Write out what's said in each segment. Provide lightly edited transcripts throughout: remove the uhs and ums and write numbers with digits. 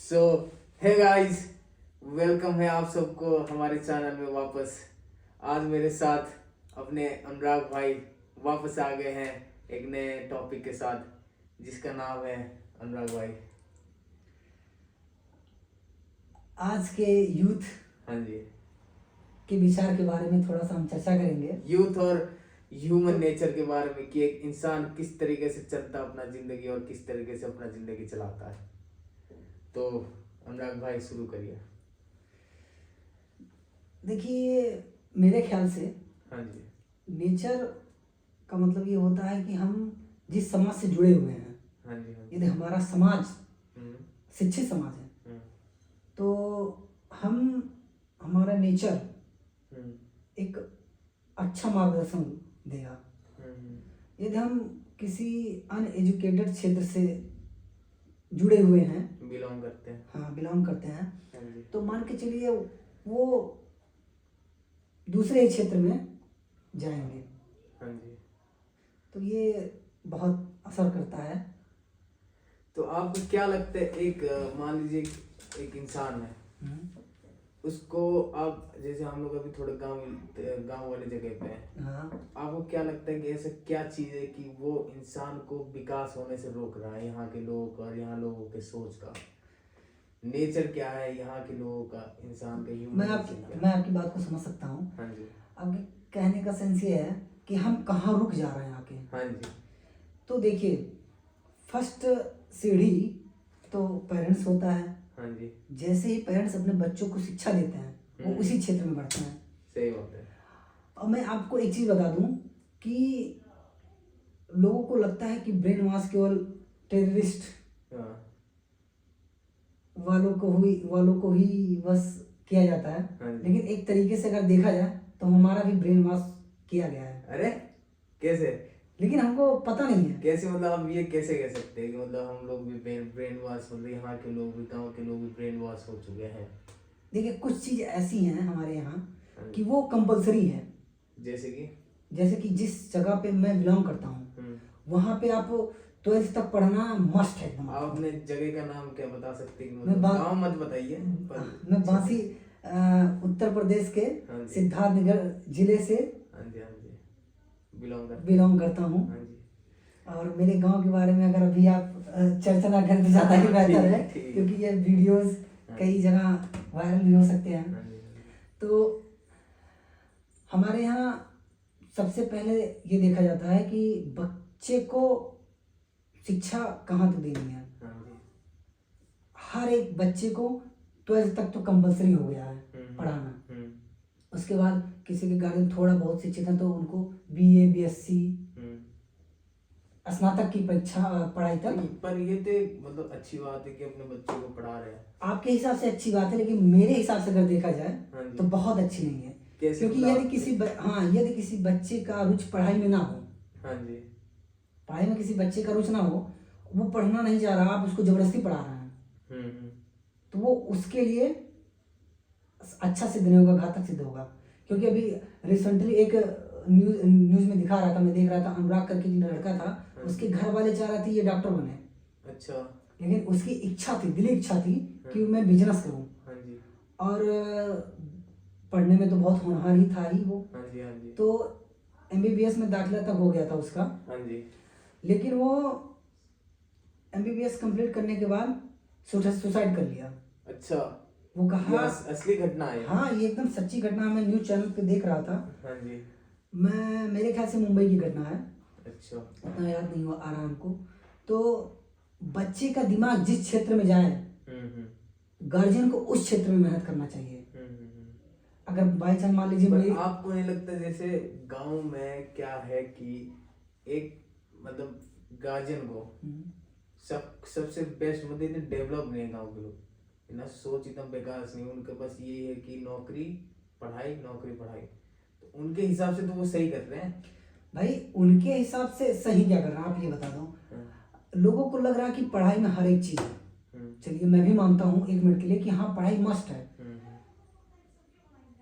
सो hey guys, welcome है आप सबको हमारे चैनल में वापस। आज मेरे साथ अपने अनुराग भाई वापस आ गए हैं एक नए टॉपिक के साथ जिसका नाम है अनुराग भाई। आज के यूथ हाँ जी, के विचार के बारे में थोड़ा सा हम चर्चा करेंगे। यूथ और ह्यूमन नेचर के बारे में कि एक इंसान किस तरीके से चलता अपना जिंदगी और किस तरीके से अपना जिंदगी चलाता है। तो अनुराग भाई शुरू करिए। देखिए, मेरे ख्याल से हाँ जी। नेचर का मतलब ये होता है कि हम जिस समाज से जुड़े हुए हैं, हाँ जी। हाँ जी। यदि हमारा समाज हम्म, शिक्षित समाज है हम्म, तो हमारा नेचर हम्म, एक अच्छा मार्गदर्शन देगा। हम्म, यदि हम किसी अनएजुकेटेड क्षेत्र से जुड़े हुए हैं, बिलोंग करते हैं। हाँ बिलोंग करते हैं, हाँ जी। तो मान के चलिए वो दूसरे ही क्षेत्र में जाएंगे, हाँ जी। तो ये बहुत असर करता है। तो आपको क्या लगता है, एक मान लीजिए एक इंसान है, उसको आप जैसे हम लोग अभी थोड़े गांव वाली जगह पे हैं, हाँ, आपको क्या लगता है कि ऐसा क्या चीज़ है कि वो इंसान को विकास होने से रोक रहा है, यहाँ के लोगों का और यहाँ लोगों के सोच का? नेचर क्या है यहाँ के लोगों का, इंसान का, ह्यूमन मैं नेचर क्या है? मैं आपकी बात को समझ सकता हूँ। हाँ जी। आपके कहने का सेंस ये है कि हम कहाँ रुक जा रहे हैं आके। हाँ जी। तो देखिए, फर्स्ट सीढ़ी तो पेरेंट्स होता है। हाँ जी। जैसे ही पेरेंट्स अपने बच्चों को शिक्षा देते हैं वो उसी क्षेत्र में बढ़ते हैं। सही बात है। और मैं आपको एक चीज़ बता दूं कि लोगों को लगता है कि ब्रेन वॉश केवल टेररिस्ट हाँ। वालों को ही बस किया जाता है। हाँ जी। लेकिन एक तरीके से अगर देखा जाए तो हमारा भी ब्रेन वॉश किया गया है। अरे कैसे? लेकिन हमको पता नहीं है कैसे, मतलब हम ये कैसे कह सकते हैं कि मतलब हम लोग भी ब्रेन वॉश, मतलब यहाँ के लोग भी, गाँव के लोग भी ब्रेन वॉश हो चुके हैं? देखिए, कुछ चीज़ ऐसी हैं हमारे यहाँ हाँ कि वो कंपलसरी है। जैसे कि जिस जगह पे मैं बिलोंग करता हूँ वहाँ पे आप 12th तक पढ़ना मस्ट है एकदम। आप अपने जगह का नाम क्या बता सकते हैं? मैं बात- गाँव मत बताइए मैं बांसी उत्तर प्रदेश के हाँ जी। सिद्धार्थनगर जिले से हाँ जी। हाँ जी, बिलोंग बिलोंग करता हूँ। हाँ जी। और मेरे गांव के बारे में अगर अभी आप चर्चा ना करें तो ज़्यादा ही बेहतर है, ठीक। क्योंकि ये वीडियोस कई जगह वायरल भी हो सकते हैं। हाँ जी। तो हमारे यहाँ सबसे पहले ये देखा जाता है कि बच्चे को शिक्षा कहाँ तक देनी है। हाँ जी। हर एक बच्चे को 12th तक तो कंपलसरी हो गया है पढ़ाना। उसके बाद किसी के गार्जियन थोड़ा बहुत शिक्षित है तो उनको BA BSc स्नातक की परीक्षा पढ़ाई तक। पर ये तो मतलब अच्छी बात है कि अपने बच्चों को पढ़ा रहे हैं। आपके हिसाब से अच्छी बात है, लेकिन मेरे हिसाब से अगर देखा जाए हाँ जी। तो बहुत अच्छी नहीं है। कैसे? क्योंकि यदि किसी बच्चे का रुचि पढ़ाई में ना हो, हाँ जी, पढ़ाई में किसी बच्चे का रुचि ना हो, वो पढ़ना नहीं चाह रहा, आप उसको जबरदस्ती पढ़ा रहे हैं, तो वो उसके लिए अच्छा सिद्ध नहीं होगा, घातक सिद्ध होगा। क्योंकि अभी रिसेंटली एक न्यूज में दिखा रहा था, मैं देख रहा था, अनुराग करके जो लड़का था, उसके घर वाले चाह रहे थे ये डॉक्टर बने। अच्छा। लेकिन उसकी इच्छा थी, दिली इच्छा थी कि मैं बिजनेस करूं। हाँ जी। और पढ़ने में तो बहुत होनहार ही था ही वो। हाँ जी। हाँ जी। तो MBBS में दाखिला तक हो गया था उसका। हाँ जी। लेकिन वो MBBS कंप्लीट करने के बाद सुसाइड कर लिया। अच्छा, वो कहा, असली घटना है? हाँ, ये एकदम सच्ची घटना, मैं न्यूज चैनल पे देख रहा था। हाँ जी। मेरे ख्याल से मुंबई की घटना है, अच्छा। उतना याद नहीं हुआ आ रहा हमको। तो बच्चे का दिमाग जिस क्षेत्र में जाए, गार्जियन को उस क्षेत्र में मेहनत करना चाहिए। अगर बाई चांस मान लीजिए, आपको नहीं लगता जैसे गांव में क्या है कि एक मतलब गार्जियन को सबसे बेस्ट मतलब डेवलप नहीं है गांव के लोग, इतना सोच इतना विकास नहीं, उनके बस ये है कि नौकरी पढ़ाई, नौकरी पढ़ाई। तो उनके हिसाब से तो वो सही कर रहे हैं भाई। उनके हिसाब से सही क्या कर रहे हैं आप ये बता दो। लोगों को लग रहा है कि पढ़ाई में हर एक चीज है। चलिए, मैं भी मानता हूँ 1 मिनट के लिए कि हाँ, पढ़ाई मस्ट है।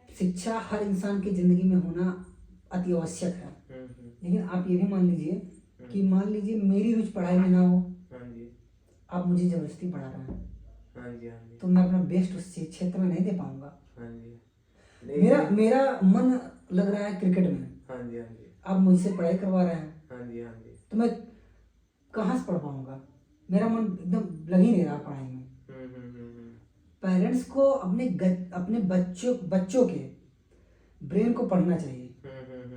शिक्षा हर इंसान की जिंदगी में होना अति आवश्यक है। लेकिन आप ये भी मान लीजिए कि मान लीजिए मेरी रुचि पढ़ाई में ना हो, आप मुझे जबरदस्ती पढ़ा रहे हैं, जी, हाँ जी, तो मैं अपना बेस्ट उस क्षेत्र में नहीं दे पाऊंगा। हाँ जी, मेरा मन लग रहा है क्रिकेट में। हाँ जी, हाँ जी, आप मुझसे पढ़ाई करवा रहे हैं हाँ जी, हाँ जी, तो मैं कहाँ से पढ़ पाऊंगा? मेरा मन एकदम लग ही नहीं रहा पढ़ाई में। पेरेंट्स को अपने बच्चों के ब्रेन को पढ़ना चाहिए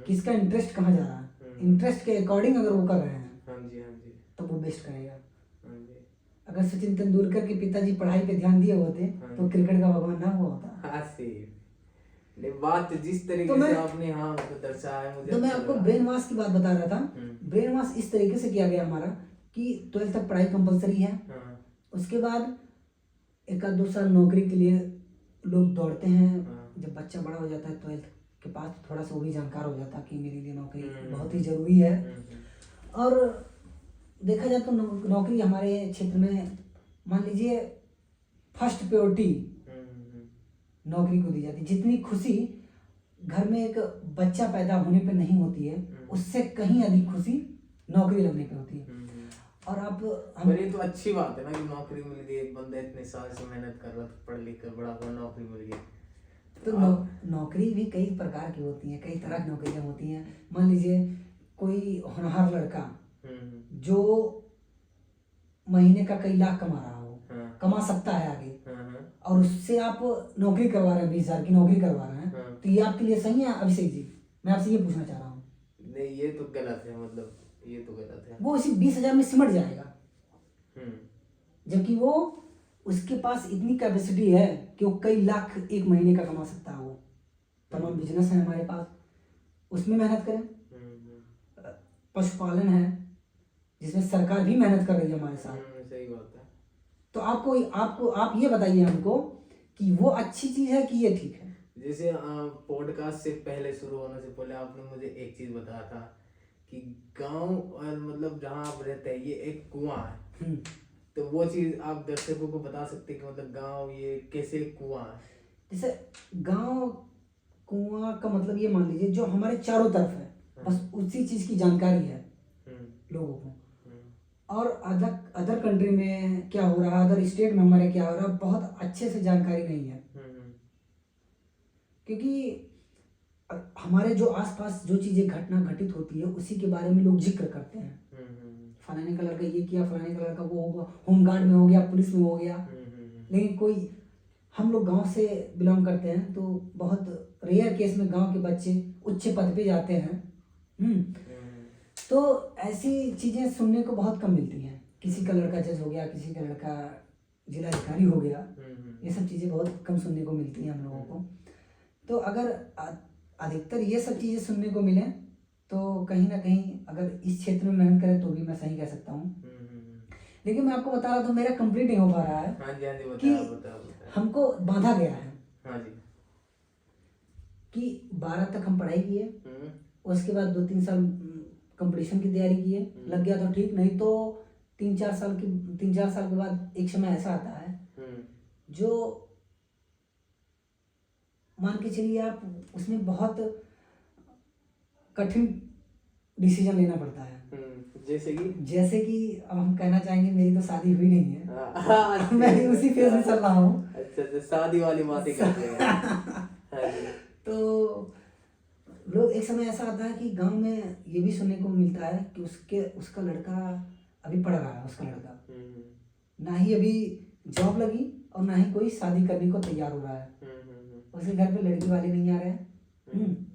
कि इसका इंटरेस्ट कहाँ जा रहा है। इंटरेस्ट के अकॉर्डिंग अगर वो कर रहे हैं हाँ जी, हाँ जी, तो वो बेस्ट करेगा। हाँ जी, अगर सचिन तेंदुलकर के पिताजी पढ़ाई पे ध्यान दिए होते तो क्रिकेट का भगवान ना हुआ होता। हाँ सही। नहीं, बात जिस तो तरीके मैं से आपने हाँ मतलब दर्शाया है मुझे तो मैं अच्छा आपको लगा। ब्रेन वॉश की बात बता रहा था। ब्रेन वॉश इस तरीके से किया गया हमारा कि 12th तक पढ़ाई कंपलसरी है। हाँ, उसके बाद 1-2 साल नौकरी के लिए लोग दौड़ते हैं। हाँ, जब बच्चा बड़ा हो जाता है 12th के पास तो थोड़ा सा वो भी जानकार हो जाता है कि मेरे लिए नौकरी हम्म, बहुत ही ज़रूरी है। हम्म, और देखा जाए तो नौकरी हमारे क्षेत्र में मान लीजिए फर्स्ट प्रायोरिटी नौकरी को दी जाती है। जितनी खुशी घर में एक बच्चा पैदा होने पे नहीं होती है उससे कहीं अधिक खुशी नौकरी लगने पे होती है। और आप पर ये तो अच्छी बात है ना कि नौकरी मिल गई, एक बंदा इतने साल से मेहनत कर रहा था, पढ़ लिख कर बड़ा हुआ, नौकरी मिल गई। तो नौकरी भी कई प्रकार की होती है, कई तरह की नौकरियां होती हैं। मान लीजिए कोई होनहार लड़का जो महीने का कई लाख कमा रहा हो, कमा सकता है आगे, और उससे आप नौकरी करवा रहे हैं, 20,000 की नौकरी करवा रहे हैं, तो ये आपके लिए सही है अभिषेक जी? मैं आपसे ये पूछना चाह रहा हूँ। नहीं, ये तो गलत है, मतलब ये तो गलत है। वो इसी 20,000 में सिमट जाएगा, जबकि वो उसके पास इतनी कैपेसिटी है कि वो कई लाख एक महीने का कमा सकता है। वो तमाम बिजनेस है हमारे पास, उसमें मेहनत करें। पशुपालन है जिसमें सरकार भी मेहनत कर रही है हमारे साथ। सही बात है। तो आप ये बताइए हमको कि वो अच्छी चीज है कि ये ठीक है? जैसे पॉडकास्ट से पहले, शुरू होने से पहले आपने मुझे एक चीज बताया था कि गांव और मतलब जहाँ आप रहते हैं ये एक कुआं है। तो वो चीज आप दर्शकों को बता सकते हैं कि मतलब गांव ये कैसे कुआं है? जैसे गांव कुआं का मतलब ये मान लीजिए जो हमारे चारों तरफ है, बस उसी चीज की जानकारी है लोगों को। और अदर कंट्री में क्या हो रहा है, अदर स्टेट में हमारे क्या हो रहा है, बहुत अच्छे से जानकारी नहीं है। क्योंकि हमारे जो आसपास जो चीजें घटना घटित होती है उसी के बारे में लोग जिक्र करते हैं। फलाने का लड़का ये किया, फलाने का लड़का वो होगा, होमगार्ड में हो गया, पुलिस में हो गया। लेकिन कोई हम लोग गांव से बिलोंग करते हैं तो बहुत रेयर केस में गांव के बच्चे उच्च पद पे जाते हैं। तो ऐसी चीजें सुनने को बहुत कम मिलती हैं। किसी का लड़का जज हो गया, किसी का लड़का जिलाधिकारी हो गया, ये सब चीजें बहुत कम सुनने को मिलती हैं हम लोगों को। तो अगर अधिकतर ये सब चीजें सुनने को मिले तो कहीं ना कहीं अगर इस क्षेत्र में मेहनत करें तो भी मैं सही कह सकता हूँ। लेकिन मैं आपको बता रहा था मेरा कंप्लीट नहीं हो पा रहा है। हाँ जी, हाँ जी, कि बताओ। हमको बांधा गया है। हाँ जी। कि 12 तक हम पढ़ाई किए, उसके बाद 2-3 साल कंपटीशन की तैयारी किए, लग गया तो ठीक, नहीं तो 3-4 साल के बाद एक समय ऐसा आता है जो मान के चलिए आप उसमें बहुत कठिन डिसीजन लेना पड़ता है। जैसे कि अब हम कहना चाहेंगे मेरी तो शादी हुई नहीं है। मैं उसी फेज में चल रहा हूँ। अच्छा, शादी वाली बातें करते हैं। तो लोग एक समय ऐसा आता है कि गांव में ये भी सुनने को मिलता है कि उसका लड़का अभी पढ़ रहा है, उसका लड़का ना ही अभी जॉब लगी और ना ही कोई शादी करने को तैयार हो रहा है। उसके घर पे लड़की वाले नहीं आ रहे हैं।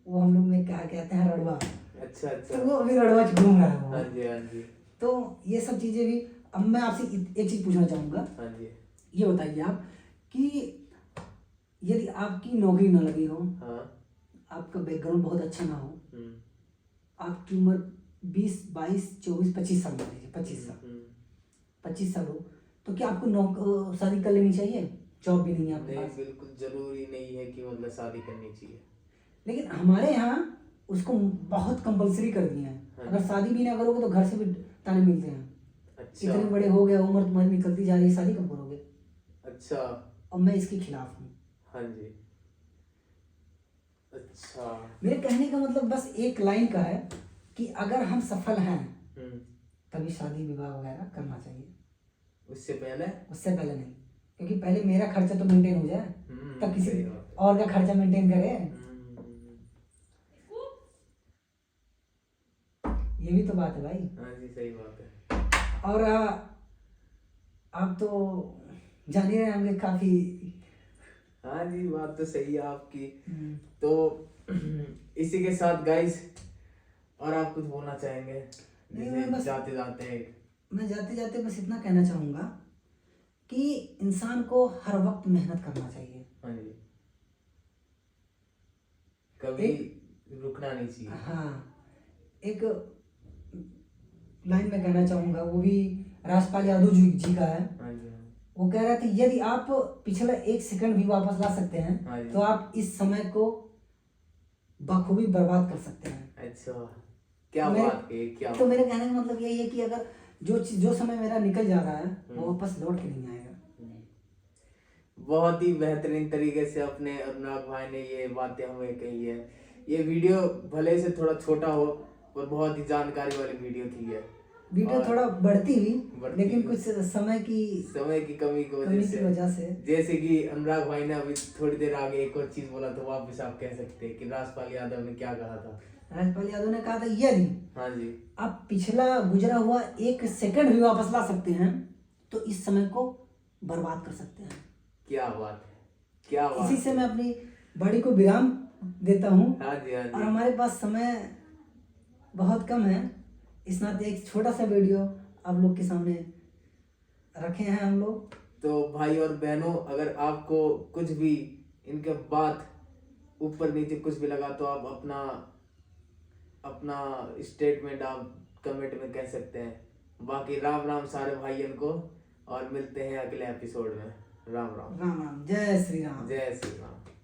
वो हम लोग में क्या कहते हैं, रड़वा। अच्छा। तो वो अभी रड़वा घूम रहा है वो। हाँ जी, हाँ जी। तो ये सब चीजें भी। अब मैं आपसे एक चीज पूछना चाहूंगा। हाँ जी। ये बताइए आप कि यदि आपकी नौकरी ना लगी हो, आपका बैकग्राउंड बहुत अच्छा ना हो, आपकी उम्र 20, 22, 24, 25 साल मान लीजिए, 25 साल हो, तो क्या आपको शादी कर लेनी चाहिए? जॉब भी नहीं है आपके पास। बिल्कुल जरूरी नहीं है कि मतलब शादी करनी चाहिए, लेकिन हमारे यहाँ उसको बहुत कंपलसरी कर दिए हैं। अगर शादी भी ना करोगे तो घर से भी ताने मिलते हैं। अच्छा। इतने बड़े हो गए, उम्र तुम्हारी निकलती जा रही है, शादी कब करोगे? अच्छा। और मैं इसके खिलाफ हूँ। हाँ जी। अच्छा। मेरे कहने का मतलब बस एक लाइन का है कि अगर हम सफल हैं तभी शादी विवाह वगैरह करना चाहिए। उससे पहले नहीं। क्योंकि पहले मेरा खर्चा तो मेंटेन हो जाए, तब किसी सही बात है। और का खर्चा मेंटेन करे। ये भी तो बात है भाई। हाँ जी सही बात है। और आप तो जान ही रहे होंगे काफी। हाँ जी बात तो सही है आपकी। तो इसी के साथ गाइस, और आप कुछ बोलना चाहेंगे नहीं, जैसे मैं बस जाते जाते हैं? मैं जाते जाते बस इतना कहना चाहूँगा कि इंसान को हर वक्त मेहनत करना चाहिए। हाँ जी, कभी रुकना नहीं चाहिए। हाँ, एक लाइन में कहना चाहूँगा, वो भी राजपाल यादव जी का है। हाँ जी हाँ। वो कह रहे थे यदि आप पिछला 1 सेकंड भी वापस ला सकते हाँ हैं जी। तो आप इस समय को बखूबी बर्बाद कर सकते हैं। अच्छा, क्या मेरे- बात है, क्या तो मेरे कहने का मतलब यही है कि अगर जो समय मेरा निकल जा रहा है वो वापस लौट के नहीं आएगा। बहुत ही बेहतरीन तरीके से अपने अनुराग भाई ने ये बातें हमें कही है। ये वीडियो भले से थोड़ा छोटा हो पर बहुत ही जानकारी वाली वीडियो थी ये। वीडियो और थोड़ा बढ़ती हुई, बढ़ती लेकिन हुई। कुछ समय की कमी की कमी की वजह से जैसे कि अनुराग भाई ने अभी थोड़ी देर आगे एक और चीज बोला, तो वापस आप कह सकते हैं कि राजपाल यादव ने क्या कहा था? राजपाल यादव ने कहा था यदि हाँ जी, आप पिछला गुजरा हुआ 1 सेकंड भी वापस ला सकते हैं तो इस समय को बर्बाद कर सकते हैं। क्या बात है, क्या बात इसी से है। मैं अपनी बड़ी को विराम देता हूँ। हाँ जी हाँ और जी। हमारे पास समय बहुत कम है, इस नाते एक छोटा सा वीडियो आप लोग के सामने रखे हैं हम लोग। तो भाई और बहनों, अगर आपको कुछ भी इनके बात ऊपर नीचे कुछ भी लगा तो आप अपना स्टेटमेंट आप कमेंट में कह सकते हैं। बाकी राम राम सारे भाइयों को, और मिलते हैं अगले एपिसोड में। राम राम। राम राम, जय श्री राम। जय श्री राम।